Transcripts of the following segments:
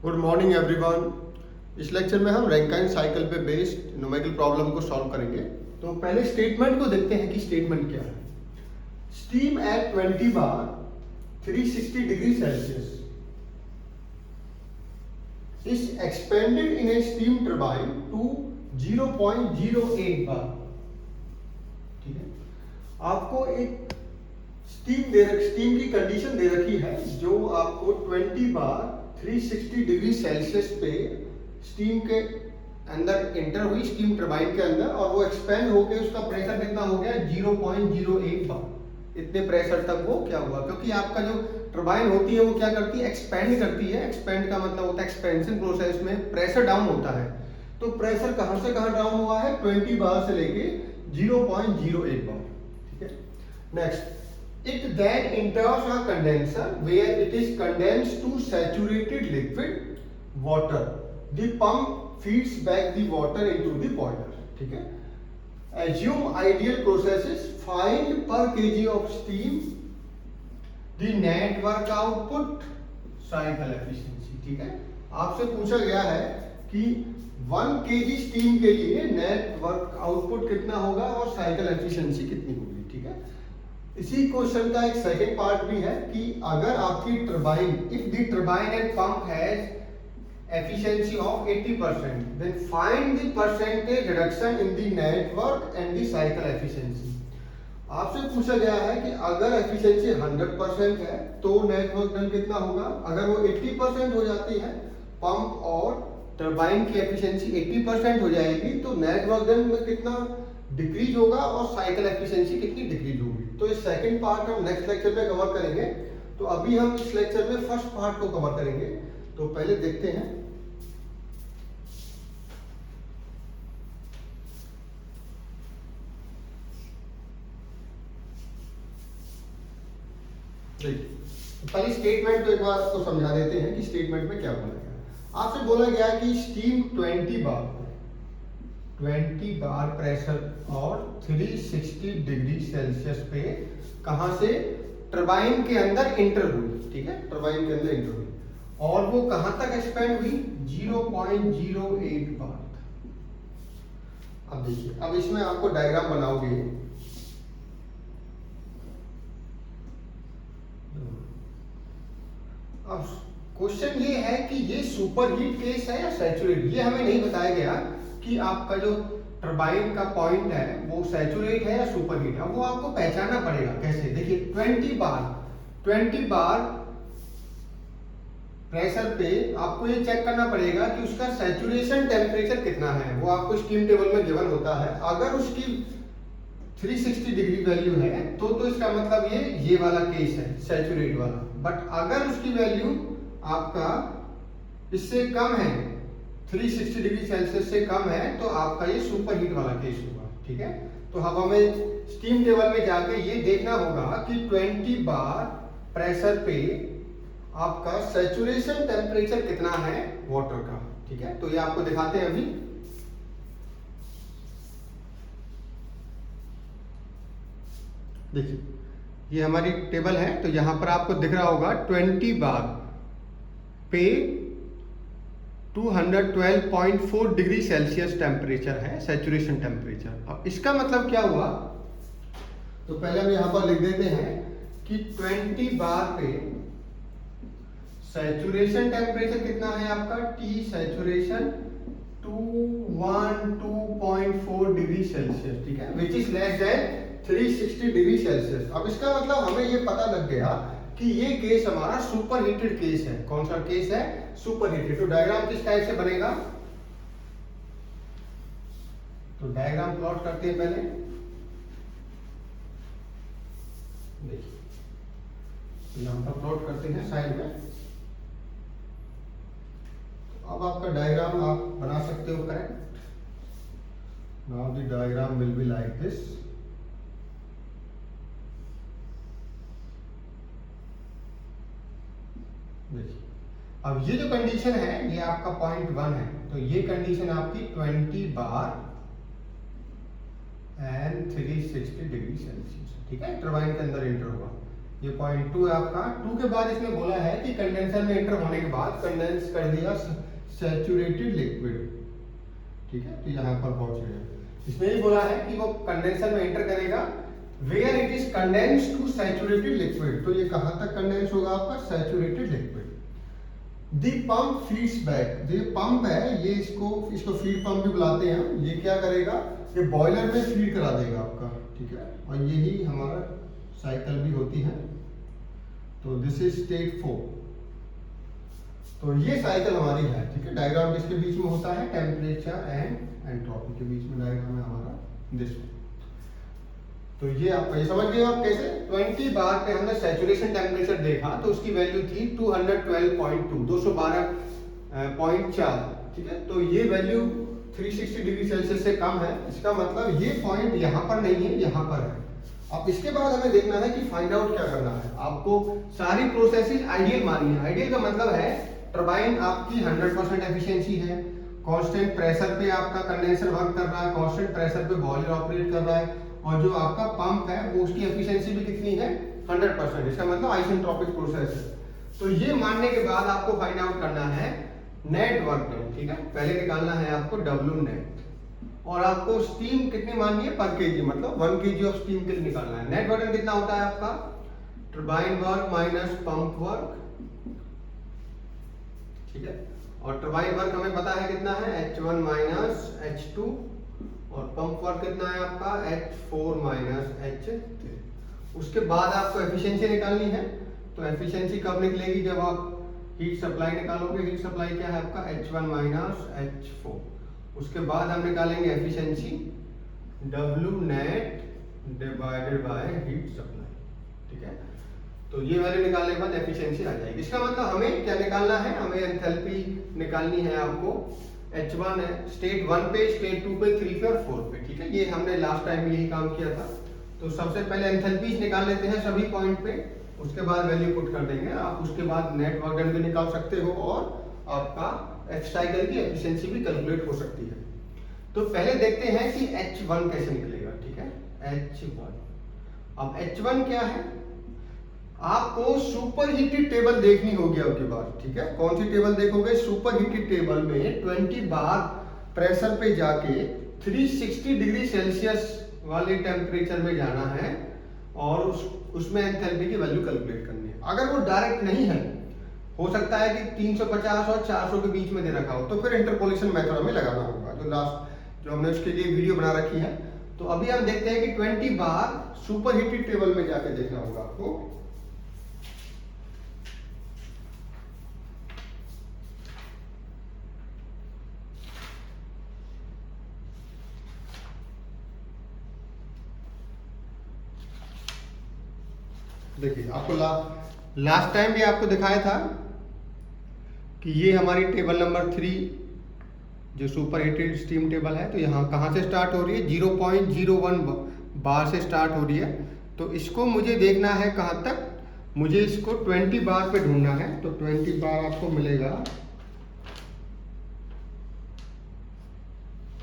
Good morning everyone. इस lecture में हम रैंकाइन साइकिल पे बेस्ड न्यूमेरिकल प्रॉब्लम को सॉल्व करेंगे। तो पहले स्टेटमेंट को देखते हैं कि स्टेटमेंट क्या है। Steam at 20 bar 360 degree Celsius is expanded in a steam turbine to 0.08 bar. ठीक है, आपको एक स्टीम की कंडीशन दे रखी है जो आपको 20 बार 360 डिग्री सेल्सियस पे स्टीम के अंदर एंटर हुई, स्टीम टरबाइन के अंदर, और वो एक्सपेंड होके उसका प्रेशर कितना हो गया 0.08 बार। इतने प्रेशर तक वो क्या हुआ, क्योंकि आपका जो टरबाइन होती है वो क्या करती है, एक्सपेंड करती है। एक्सपेंड का मतलब होता है एक्सपेंशन प्रोसेस में प्रेशर डाउन होता है। तो प्रेशर कहां से कहां डाउन हुआ है, 20 बार से लेके 0.08 बार। ठीक है, next, it then enters a condenser where it is condensed to saturated liquid water. The pump feeds back the water into the boiler. ठीक है, assume ideal processes, find per kg of steam the net work output, cycle efficiency. ठीक है, आपसे पूछा गया है कि 1 kg steam के लिए नेट वर्क आउटपुट कितना होगा और साइकिल एफिशिएंसी कितनी होगी। ठीक है, इसी क्वेश्चन का एक सेकंड पार्ट भी है कि अगर आपकी turbine, if the turbine and pump has efficiency of 80%, then find the percentage reduction in the net work and the cycle efficiency. आपसे पूछा गया है कि अगर एफिशिएंसी 100% है तो नेट वर्क डन कितना होगा। अगर वो 80% हो जाती है, पंप और टरबाइन की एफिशिएंसी 80% हो जाएगी, तो नेट वर्क डन में कितना डिक्रीज होगा और साइकिल एफिशिएंसी कितनी डिक्रीज होगी। तो इस सेकंड पार्ट हम नेक्स्ट लेक्चर में कवर करेंगे। तो अभी हम इस लेक्चर में फर्स्ट पार्ट को कवर करेंगे। तो पहले देखते हैं, पहले स्टेटमेंट को एक बार तो समझा देते हैं कि स्टेटमेंट में क्या बोला गया। आपसे बोला गया कि स्टीम 20 बार प्रेशर और 360 डिग्री सेल्सियस पे कहां से, टरबाइन के अंदर एंटर हुई। ठीक है, टरबाइन के अंदर एंटर हुई और वो कहां तक एक्सपेंड हुई, 0.08 बार। अब देखिए, अब इसमें आपको डायग्राम बनाओगे। अब क्वेश्चन ये है कि ये सुपरहीट केस है या सैचुरेट। ये हमें नहीं बताया गया कि आपका जो टरबाइन का पॉइंट है वो सैचुरेट है या सुपरहीट है। वो आपको पहचानना पड़ेगा कैसे। देखिए 20 बार प्रेशर पे आपको ये चेक करना पड़ेगा कि उसका सैचुरेशन टेम्परेचर कितना है। वो आपको स्टीम टेबल में गिवन होता है। अगर उसकी 360 डिग्री वैल्यू है तो इसका मतलब ये वाला केस है, सैचुरेट वाला। बट अगर उसकी वैल्यू आपका इससे कम है, 360 डिग्री सेल्सियस से कम है, तो आपका ये सुपरहीट वाला केस होगा। ठीक है, तो अब हमें स्टीम टेबल में जाके ये देखना होगा कि 20 बार प्रेशर पे आपका सैचुरेशन टेम्परेचर कितना है वाटर का। ठीक है, तो ये आपको दिखाते हैं अभी। देखिए, ये हमारी टेबल है। तो यहां पर आपको दिख रहा होगा 20 बार पे 212.4 डिग्री सेल्सियस टेम्परेचर है सैचुरेशन टेम्परेचर। अब इसका मतलब क्या हुआ, तो पहले हम यहां पर लिख देते हैं कि 20 बार पे सैचुरेशन टेम्परेचर कितना है आपका, टी सैचुरेशन 212.4 डिग्री सेल्सियस। ठीक है, which is less than 360 degree Celsius. अब इसका मतलब हमें ये पता लग गया कि ये केस हमारा सुपरहीटेड केस है। कौन सा केस है, सुपरहीटेड। तो डायग्राम किस टाइप से बनेगा, तो डायग्राम प्लॉट करते हैं पहले। देखिए, यहां पर प्लॉट करते हैं साइड में। अब आपका डायग्राम आप बना सकते हो correct. Now the diagram will be like this. देखिए, अब ये जो कंडीशन है ये आपका पॉइंट 1 है। तो ये कंडीशन आपकी 20 बार एंड 360 डिग्री सेल्सियस। ठीक है, टरबाइन के अंदर एंटर हुआ। ये 0.2 है आपका। 2 के बाद इसमें बोला है कि कंडेंसर में एंटर होने के बाद कंडेंस कर दिया सैचुरेटेड लिक्विड, ठीक है, तो यहाँ पर पहुंचेगा। इसमें ये बोला है कि वो कंडेंसर में एंटर करेगा where it is condense to saturated liquid, तो ये कहाँ तक कंडेंस होगा आपका? Saturated liquid. The pump feeds back, ये पंप है, ये इसको फीड पंप भी बुलाते हैं। ये क्या करेगा? ये बॉयलर में फीड करा देगा आपका, ठीक है, और यही हमारा साइकिल भी होती है। तो दिस इज स्टेट 4। तो ये साइकिल हमारी है, ठीक है। डायग्राम किसके बीच में होता है? टेम्परेचर एंड एंट्रोपी के बीच में डायग्राम है हमारा दिस। तो ये आप ये समझ गए आप कैसे? 20 बार पे हमने सैचुरेशन टेम्परेचर देखा तो उसकी वैल्यू थी 212.2, 212.4, ठीक है। तो ये वैल्यू 360 डिग्री सेल्सियस से कम है। इसका मतलब ये पॉइंट यहाँ पर नहीं है, यहाँ पर है। अब इसके बाद हमें देखना है कि फाइंड आउट क्या करना है। आपको सारी प्रोसेसेस आइडियल माननी है। आइडियल का मतलब है टरबाइन आपकी 100% एफिशिएंसी है, कांस्टेंट प्रेशर पे आपका कंडेंसर वर्क कर रहा है, कांस्टेंट प्रेशर पे बॉयलर ऑपरेट कर रहा है, और जो आपका पंप है वो उसकी एफिशिएंसी भी कितनी है? 100%। इसका मतलब आइसेंट्रोपिक प्रोसेस है। तो ये मानने के बाद आपको फाइंड आउट करना है नेट वर्क डन, ठीक है। पहले निकालना है आपको W नेट, और आपको स्टीम कितनी माननी है? पर केजी, मतलब 1 kg ऑफ स्टीम के लिए निकालना है। नेट वर्क डन कितना होता है आपका? Turbine work minus pump work, ठीक है। और टरबाइन वर्क हमें पता है कितना है? H1 माइनस H2, और पंप वर्क कितना है आपका? H4 minus H3। उसके बाद आपको एफिशिएंसी निकालनी है। तो एफिशिएंसी कब निकलेगी? जब आप हीट सप्लाई निकालोगे। हीट सप्लाई क्या है आपका? H1 minus H4। उसके बाद हम निकालेंगे efficiency W net divided by heat supply, ठीक है। तो ये वैल्यू निकालने के बाद एफिशिएंसी आ जाएगी। इसका मतलब हमें क्या निकालना है? हमें एंथैल्पी निकालनी है आपको। H1 है स्टेट 1 पे, स्टेट 2 पे, 3 पे और 4 पे, ठीक है। ये हमने लास्ट टाइम यही काम किया था। तो सबसे पहले एंथैल्पीज निकाल लेते हैं सभी पॉइंट पे, उसके बाद वैल्यू पुट कर देंगे आप। उसके बाद नेट वर्क डन भी निकाल सकते हो, और आपका एक्स साइकिल की एफिशिएंसी भी कैलकुलेट हो सकती है। तो पहले देखते हैं कि H1 कैसे निकलेगा, ठीक है। H1, अब H1 क्या है? आपको सुपर हीटेड टेबल देखनी होगी आपके पास, ठीक है। कौन सी टेबल देखोगे? सुपर हीटेड टेबल में 20 बार प्रेशर पे जाके 360 डिग्री सेल्सियस वाले टेम्परेचर में जाना है, और उसमें एंथैल्पी की वैल्यू कैलकुलेट करनी है। अगर वो डायरेक्ट नहीं है, हो सकता है कि 350 और 400 के बीच में दे रखा हो, तो फिर इंटरपोलेशन मेथड हमें लगाना होगा, जो हमने उसके लिए वीडियो बना रखी है। तो अभी हम देखते हैं कि 20 बार सुपर हीटेड टेबल में जाके देखना होगा आपको। देखिए आपको लास्ट टाइम भी आपको दिखाया था कि ये हमारी टेबल नंबर 3 जो सुपर हीटेड स्टीम टेबल है। तो यहाँ कहाँ से स्टार्ट हो रही है? 0.01 बार से स्टार्ट हो रही है। तो इसको मुझे देखना है कहाँ तक? मुझे इसको 20 बार पे ढूंढना है। तो 20 बार आपको मिलेगा,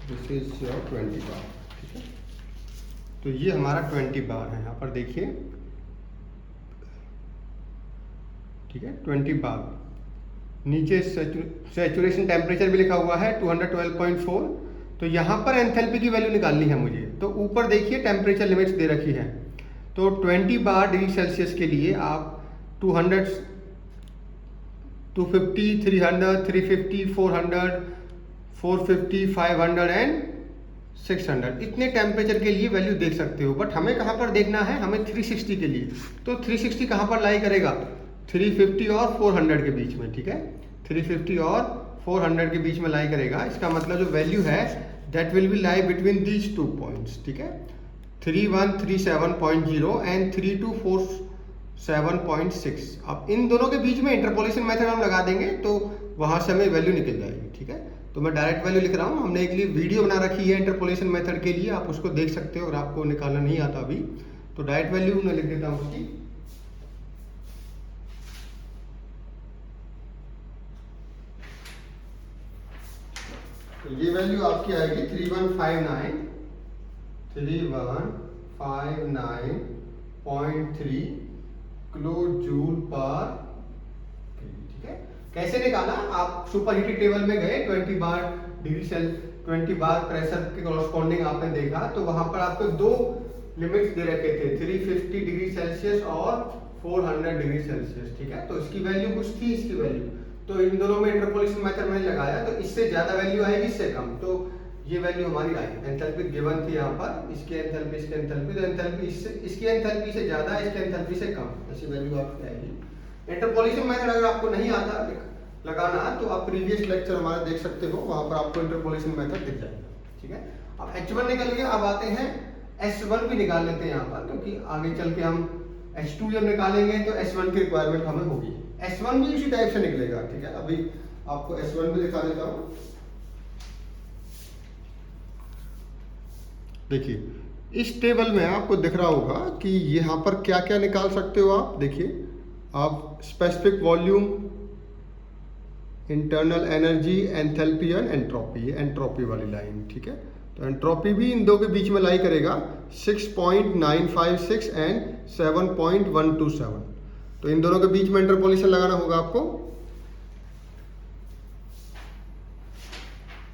दिस इज योर 20 बार, ठीक है। तो ये हमारा 20 बार है, यहाँ पर देखिए, ठीक है। 20 बार नीचे सैचुरेशन टेम्परेचर भी लिखा हुआ है 212.4। तो यहाँ पर एंथैल्पी की वैल्यू निकालनी है मुझे। तो ऊपर देखिए टेम्परेचर लिमिट्स दे रखी है। तो 20 बार डिग्री सेल्सियस के लिए आप 200, 250, 300, 350, 400, 450, 500 एंड 600 इतने टेम्परेचर के लिए वैल्यू देख सकते हो। बट हमें कहाँ पर देखना है? हमें 360 के लिए। तो 360 कहाँ पर लाई करेगा? 350 और 400 के बीच में, ठीक है। 350 और 400 के बीच में लाई करेगा। इसका मतलब जो वैल्यू है that will be lie between these 2 points, ठीक है। 3137.0 एंड 3247.6। अब इन दोनों के बीच में इंटरपोलेशन मेथड हम लगा देंगे तो वहां से हमें वैल्यू निकल जाएगी, ठीक है। तो मैं डायरेक्ट वैल्यू लिख रहा हूँ। हमने एक लिए वीडियो बना रखी है इंटरपोलेशन मेथड के लिए, आप उसको देख सकते हो। अगर आपको निकालना नहीं आता अभी तो डायरेक्ट वैल्यू मैं लिख देता हूँ उसकी। तो ये वैल्यू आपकी आएगी 3159.3 किलो जूल पर केजी, ठीक है। कैसे निकाला, आप सुपर हीटेड टेबल में गए, 20 बार डिग्री सेल 20 बार प्रेशर के कॉरस्पॉन्डिंग आपने देखा, तो वहां पर आपको दो लिमिट्स दे रखे थे, 350 डिग्री सेल्सियस और 400 डिग्री सेल्सियस, ठीक है। तो इसकी वैल्यू कुछ थी, इसकी वैल्यू, तो इन दोनों में इंटरपोलेशन मेथड मैंने लगाया, तो इससे ज्यादा वैल्यू आएगी, इससे कम, तो ये वैल्यू हमारी आई। एंथैल्पी गिवन थी यहाँ पर, इसकी एंथैल्पी, इसकी एंथैल्पी, तो एंथैल्पी इसकी एंथैल्पी से ज्यादा, इसकी एंथैल्पी से कम, ऐसी वैल्यू आपकी आएगी। इंटरपोलेशन मेथड अगर आपको नहीं आता लगाना, तो आप प्रीवियस लेक्चर हमारे देख सकते हो, वहां पर आपको इंटरपोलेशन मेथड दिख जाएगा, ठीक है। अब H1 निकल गया, अब आते हैं S1 भी निकाल लेते हैं यहाँ पर, क्योंकि आगे चल के हम H2 जब निकालेंगे तो S1 की रिक्वायरमेंट हमें होगी। S1 भी इसी टाइप से निकलेगा, ठीक है। अभी आपको S1 भी दिखा देता हूं। देखिए इस टेबल में आपको दिख रहा होगा कि यहाँ पर क्या क्या निकाल सकते हो आप। देखिए आप specific volume, internal energy, enthalpy and entropy, entropy वाली लाइन, ठीक है। तो एंट्रोपी भी इन दो के बीच में लाई करेगा, 6.956 एंड 7.127, तो इन दोनों के बीच में इंटरपोलेशन लगाना होगा आपको।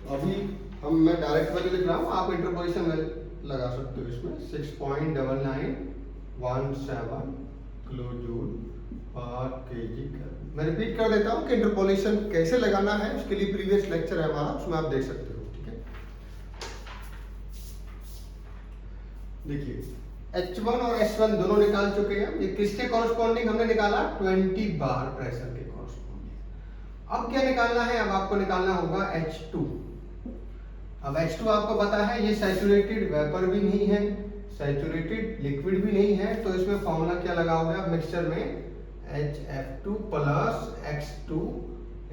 अभी मैं डायरेक्ट वैल्यू लिख रहा हूँ, आप इंटरपोलेशन लगा सकते हो इसमें, 6.9917 किलो जूल पर केजी। मैं रिपीट कर देता हूँ कि इंटरपोलेशन कैसे लगाना है, उसके लिए प्रीवियस लेक्चर है हमारा, उसमें आप देख सकते हो, ठीक है। देखिए H1 और S1 दोनों निकाल चुके हैं। ये किसके कॉरस्पॉन्डिंग हमने निकाला, 20 बार प्रेशर के कॉरस्पॉन्डिंग। अब क्या निकालना है, अब आपको निकालना होगा H2। अब H2 आपको पता है ये सैचुरेटेड वेपर भी नहीं है, सैचुरेटेड लिक्विड भी नहीं है, तो इसमें फॉर्मूला क्या लगाओगे आप मिक्सचर में, HF2 plus X2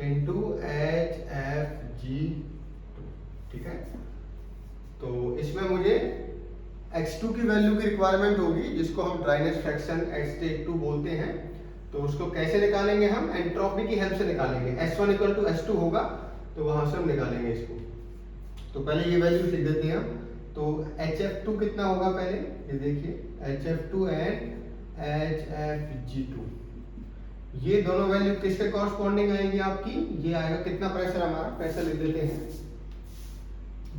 into HFG2, ठीक है। तो इसमें मुझे X2 की वैल्यू की रिक्वायरमेंट होगी, जिसको हम ड्राइनेस फ्रैक्शन H2 बोलते हैं। तो उसको कैसे निकालेंगे, हम एंट्रोपी की हेल्प से निकालेंगे। S1 इक्वल टू S2 होगा, तो वहां से हम निकालेंगे इसको। तो पहले ये वैल्यू लिख देते हैं हम। तो HF2 कितना होगा, पहले ये देखिए, HF2 एंड HFG2, ये दोनों वैल्यू किसके कॉरस्पॉन्डिंग आएंगी आपकी, ये आएगा कितना प्रेशर, हमारा प्रेशर लिख देते हैं।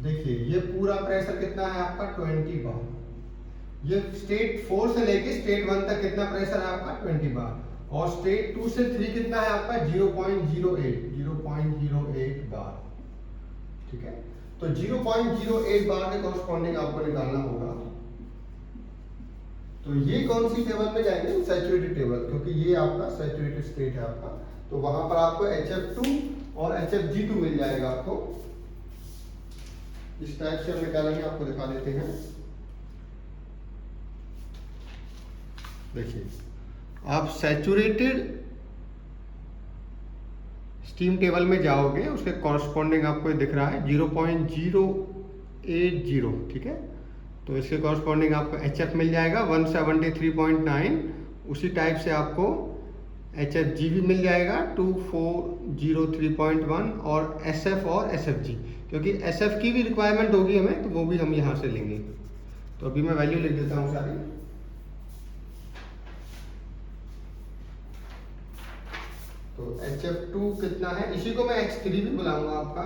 देखिए ये पूरा प्रेशर कितना है आपका, 20 बार। ये स्टेट 4 से लेके स्टेट 1 तक कितना प्रेशर है आपका, 20 बार। और स्टेट 2 से 3 कितना है आपका, 0.08 बार, ठीक है। तो 0.08 बार के कॉरस्पॉन्डिंग आपको निकालना होगा। तो ये कौन सी टेबल में जाएंगे, सैचुरेटेड टेबल, क्योंकि ये आपका सैचुरेटेड स्टेट है आपका। तो वहां पर आपको HF2 और HFG2 मिल जाएगा आपको। इस टाइप से हम निकालेंगे, आपको दिखा देते हैं। देखिए आप सैचुरेटेड स्टीम टेबल में जाओगे, उसके कॉरस्पॉन्डिंग आपको दिख रहा है 0.080, ठीक है। तो इसके कॉरस्पॉन्डिंग आपको HF मिल जाएगा 173.9। उसी टाइप से आपको HFG भी मिल जाएगा 2403.1, और SF और SFG, क्योंकि SF की भी रिक्वायरमेंट होगी हमें, तो वो भी हम यहाँ से लेंगे। तो अभी मैं वैल्यू लिख देता हूँ सारी। तो HF2 कितना है, इसी को मैं H3 भी बुलाऊंगा आपका,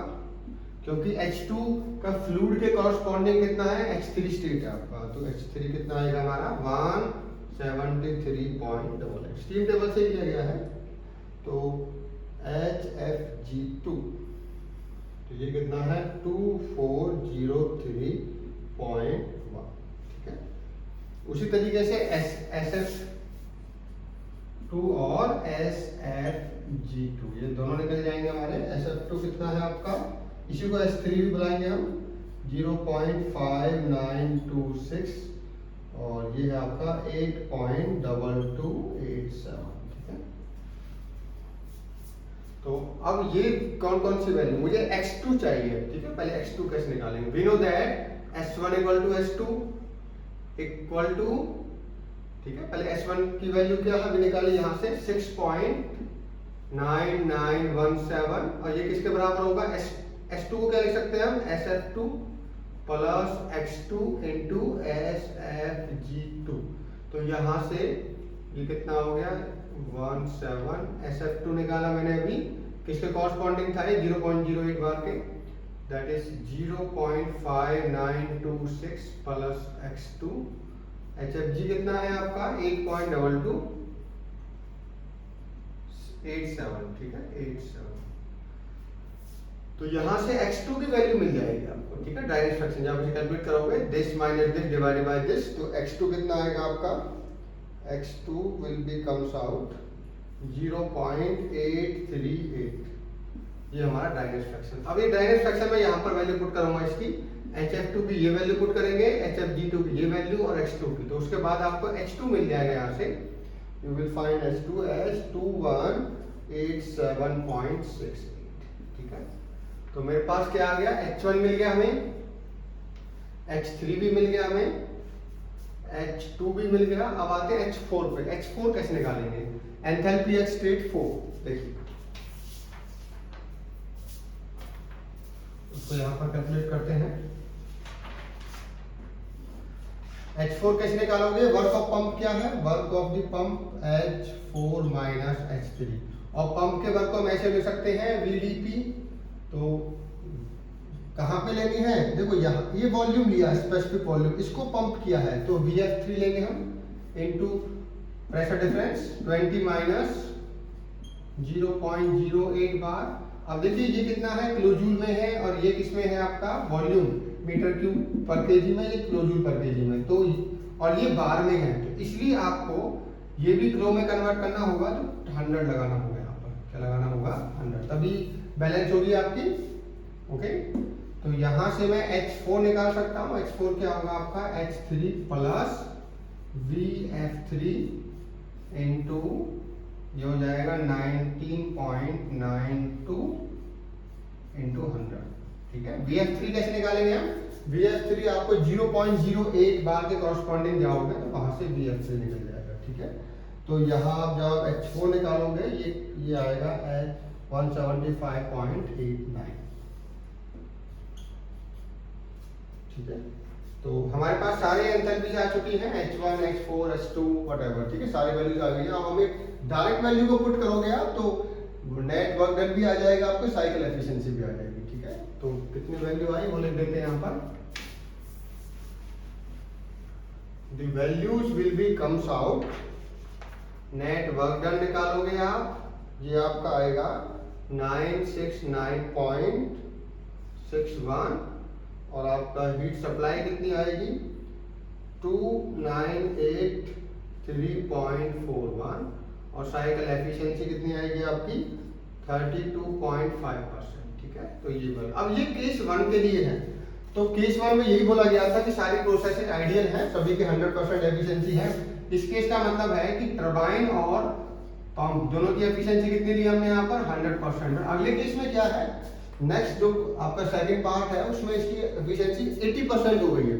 क्योंकि H2 का फ्लूइड के कॉरस्पॉन्डिंग कितना है, H3 स्टेट है आपका। तो H3 कितना आएगा हमारा, 173.88, स्टीम टेबल से लिया गया है। तो HFG2, तो ये कितना है, 2403.1, ठीक है। उसी तरीके से SF2 और SFG2, ये दोनों निकल जाएंगे हमारे। SF2 कितना है आपका, इसी को S3 भी बुलाएंगे हम, 0.5926, और ये है आपका 8.2287, ठीक है। तो अब ये कौन कौन सी वैल्यू, मुझे X2 चाहिए, ठीक है। पहले X2 कैसे निकालेंगे, we know that S1 equal to S2 equal to, ठीक है। पहले S1 की वैल्यू क्या है, निकाली यहाँ से 6.9917, और ये किसके बराबर होगा, S2 को क्या लिख सकते हैं हम, SF2 plus X2 into SFG2। तो यहाँ से ये कितना हो गया 17, SF2 निकाला मैंने अभी, किसके कॉरस्पॉन्डिंग था ये 0.08 बार के, that is 0.5926 plus x2। HFG कितना है आपका 8.2287, ठीक है 87। तो यहां से x2 की वैल्यू मिल जाएगी आपको, ठीक है डायरेक्ट फ्रैक्शन जब आप कैलकुलेट करोगे this minus this divided by this, तो x2 कितना आएगा आपका, x2 will be comes out 0.838। ये हमारा डायरेक्ट फ्रैक्शन। अब ये डायरेक्ट फ्रैक्शन में यहाँ पर वैल्यू पुट करूंगा इसकी, HF2 की ये वैल्यू पुट करेंगे, HFG2 की ये वैल्यू और x2 की, तो उसके बाद आपको x2 मिल जाएगा यहाँ से, you will find h2 as 2187.68, ठीक है। तो मेरे पास क्या आ गया, h1 मिल गया हमें, h3 भी मिल गया हमें, h2 भी मिल गया। अब आते हैं h4 पे। h4 कैसे निकालेंगे, एंथैल्पी एट स्टेट 4, देखिए उसको यहां पर कैलकुलेट करते हैं। h4 कैसे निकालोगे, वर्क ऑफ पंप क्या है, work of the pump h4 minus h3, और पंप के वर्क को हम ऐसे ले सकते हैं VDP, तो कहां पे लेनी है, देखो यहाँ ये वॉल्यूम लिया स्पेसिफिक वॉल्यूम, इसको पंप किया है, तो VF3 लेंगे हम इनटू प्रेशर डिफरेंस 20 माइनस 0.08 बार। अब देखिए ये कितना है, किलोजूल में है, और ये किसमें है आपका वॉल्यूम मीटर क्यूब पर केजी में, ये किलोजूल पर केजी में, तो और ये बार में है, तो इसलिए आपको ये भी किलो में कन्वर्ट करना होगा, तो 100 लगाना होगा यहाँ पर, क्या लगाना होगा 100, तभी बैलेंस होगी आपकी, ओके। तो यहां से मैं h4 निकाल सकता हूं, h4 क्या होगा आपका h3 प्लस VF3 इंटू ये हो जाएगा 19.92 इंटू 100, ठीक है। VF3 कैसे निकालेंगे हम, VF3 आपको 0.08 बार के कॉरस्पॉन्डिंग जाओगे तो वहां से VF3 निकल जाएगा, ठीक है। तो यहाँ आप जब h4 निकालोगे ये आएगा 175.89, ठीक है। तो हमारे पास सारे एंथैल्पीज आ चुकी हैं, h1 h4 h2 व्हाटएवर, ठीक है, सारी वैल्यूज आ गई हैं। अब हमें डायरेक्ट वैल्यू को पुट करोगे आप तो नेट वर्क डन भी आ जाएगा आपको, साइकिल एफिशिएंसी भी आ जाएगी, ठीक है। तो कितनी वैल्यू आई वो लिख देते हैं यहाँ पर, the values will be comes out, net work done निकालोगे आप, ये आपका आएगा 969.61, और आपका हीट सप्लाई कितनी आएगी 298.3.41, और साइकिल एफिशिएंसी कितनी आएगी आपकी 32.5%, ठीक है। तो ये बोल, अब ये केस 1 के लिए है, तो केस 1 में यही बोला गया था कि सारी प्रोसेसेस आइडियल हैं, सभी के 100% एफिशिएंसी है। इस केस का मतलब है कि टरबाइन और पंप दोनों की एफिशिएंसी कितनी ली हमने यहाँ पर 100%। अगले केस में क्या है, नेक्स्ट जो आपका सेकंड पार्ट है उसमें इसकी एफिशिएंसी 80% हो गई है,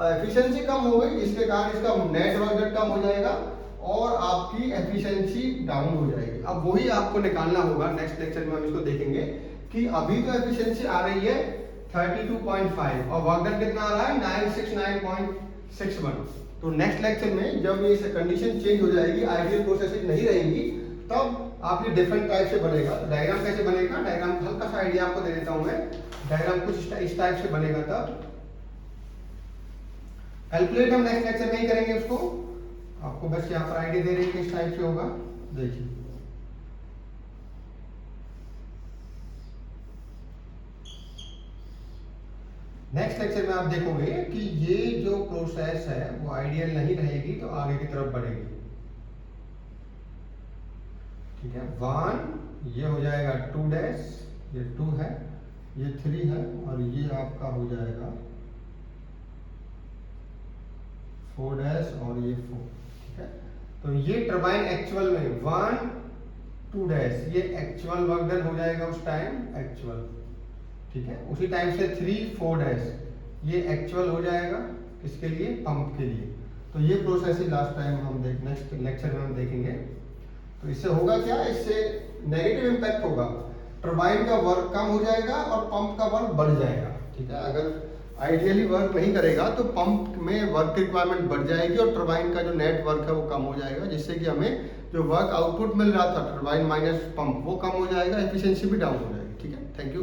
एफिशिएंसी कम हो गई, इसके कारण इसका नेट वर्क कम हो जाएगा और आपकी एफिशिएंसी डाउन हो जाएगी। अब वही आपको निकालना होगा, नेक्स्ट लेक्चर में हम इसको देखेंगे कि अभी तो एफिशिएंसी आ रही है 32.5 और वर्क डन कितना आ रहा है 969.61। तो नेक्स्ट लेक्चर में जब ये कंडीशन चेंज हो जाएगी, आइडियल प्रोसेसेस नहीं रहेंगी, तब आप ये डिफरेंट टाइप से बनेगा। डायग्राम कैसे बनेगा, डायग्राम हल्का सा आइडिया आपको दे देता हूं मैं, डायग्राम कुछ इस टाइप से बनेगा। तब कैलकुलेट हम नेक्स्ट लेक्चर में ही करेंगे उसको, आपको बस यहाँ पर आइडिया दे रहे हैं किस टाइप से होगा, देखिए। नेक्स्ट लेक्चर में आप देखोगे कि ये जो प्रोसेस है वो आइडियल नहीं रहेगी, तो आगे की तरफ बढ़ेगी, ठीक है। 1 ये हो जाएगा 2 डैश, ये 2 है, ये 3 है, और ये आपका हो जाएगा 4 डैश और ये 4, ठीक है। तो ये टरबाइन एक्चुअल में 1 2 डैश ये एक्चुअल वर्क डन हो जाएगा उस टाइम एक्चुअल, ठीक है। उसी टाइम से 3 4 डैश ये एक्चुअल हो जाएगा किसके लिए, पंप के लिए। तो ये प्रोसेस ही लास्ट टाइम हम नेक्स्ट लेक्चर में हम देखेंगे। तो इससे होगा क्या, इससे नेगेटिव इम्पैक्ट होगा, टरबाइन का वर्क कम हो जाएगा और पंप का वर्क बढ़ जाएगा, ठीक है। अगर आइडियली वर्क नहीं करेगा तो पंप में वर्क रिक्वायरमेंट बढ़ जाएगी और टरबाइन का जो नेट वर्क है वो कम हो जाएगा, जिससे कि हमें जो वर्क आउटपुट मिल रहा था टरबाइन माइनस पंप वो कम हो जाएगा, एफिशिएंसी भी डाउन हो जाएगी। ठीक है, थैंक यू।